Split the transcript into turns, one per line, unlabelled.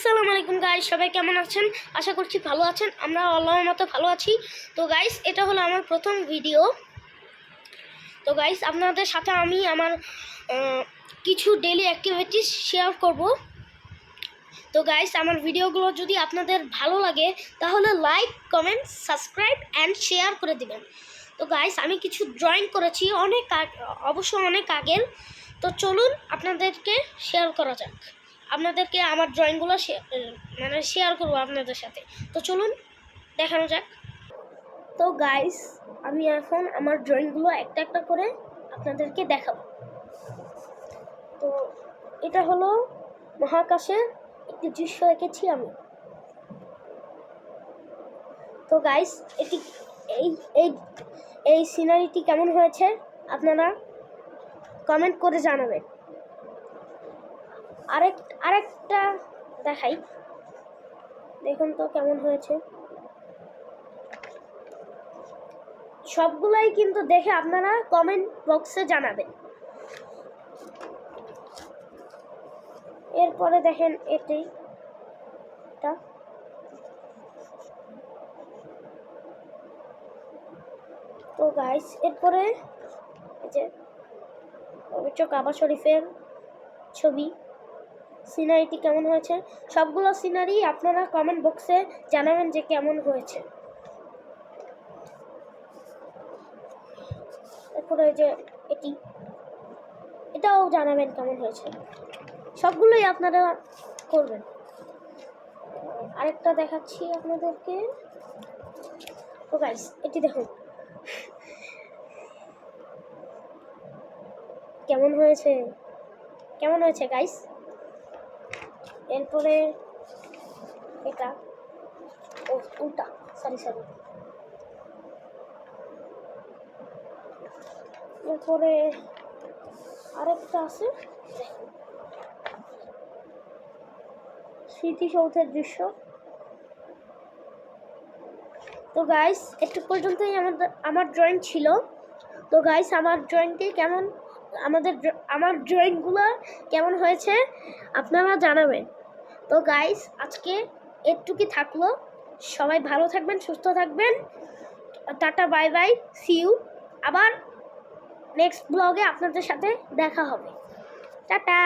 আসসালামু আলাইকুম গাইস, সবাই কেমন আছেন? আশা করছি ভালো আছেন। আমরা আল্লাহর মতো ভালো আছি। তো গাইস, এটা হলো আমার প্রথম ভিডিও। তো গাইস, আপনাদের সাথে আমি আমার কিছু ডেইলি অ্যাক্টিভিটিস শেয়ার করব। তো গাইস, আমার ভিডিওগুলো যদি আপনাদের ভালো লাগে তাহলে like, comment, subscribe and share করে দিবেন। তো গাইস, আমি কিছু ড্রয়িং করেছি অবশ্য অনেক আগের। তো চলুন আপনাদেরকে শেয়ার করা যাক। আপনাদেরকে আমার ড্রয়িংগুলো শেয়ার করবো আপনাদের সাথে। তো চলুন দেখানো যাক। তো গাইস, আমি এখন আমার ড্রয়িংগুলো একটা একটা করে আপনাদেরকে দেখাবো। তো এটা হলো মহাকাশের একটি দৃশ্য এঁকেছি আমি। তো গাইস, এটি এই এই এই সিনারিটি কেমন হয়েছে আপনারা কমেন্ট করে জানাবেন। আরেকটা দেখাই, দেখুন তো কেমন হয়েছে। সবগুলাই কিন্তু দেখে আপনারা কমেন্ট বক্সে জানাবেন। এরপরে দেখেন এটা। তো গাইস, এরপরে এই যে পবিত্র কাবা শরীফের ছবি। সিনারিটি কেমন হয়েছে? সবগুলো সিনারি আপনারা কমেন্ট বক্সে জানাবেন যে কেমন হয়েছে। এরপরে যে এটাও জানাবেন কেমন হয়েছে। সবগুলোই আপনারা করবেন। আরেকটা দেখাচ্ছি আপনাদেরকে। তো গাইস, এটি দেখুন কেমন হয়েছে গাইস। এরপরে এটা উল্টা, সরি। এরপরে আরেকটা আছে, স্মৃতিসৌধের দৃশ্য। তো গাইস, একটু পর্যন্তই আমার ড্রয়িং ছিল। তো গাইস, আমার ড্রয়িংগুলো কেমন হয়েছে আপনারা জানাবেন। তো গাইস, আজকে একটুকুই থাকলো। সবাই ভালো থাকবেন, সুস্থ থাকবেন। Tata, bye bye, see you. আবার নেক্সট ব্লগে আপনাদের সাথে দেখা হবে। টাটা।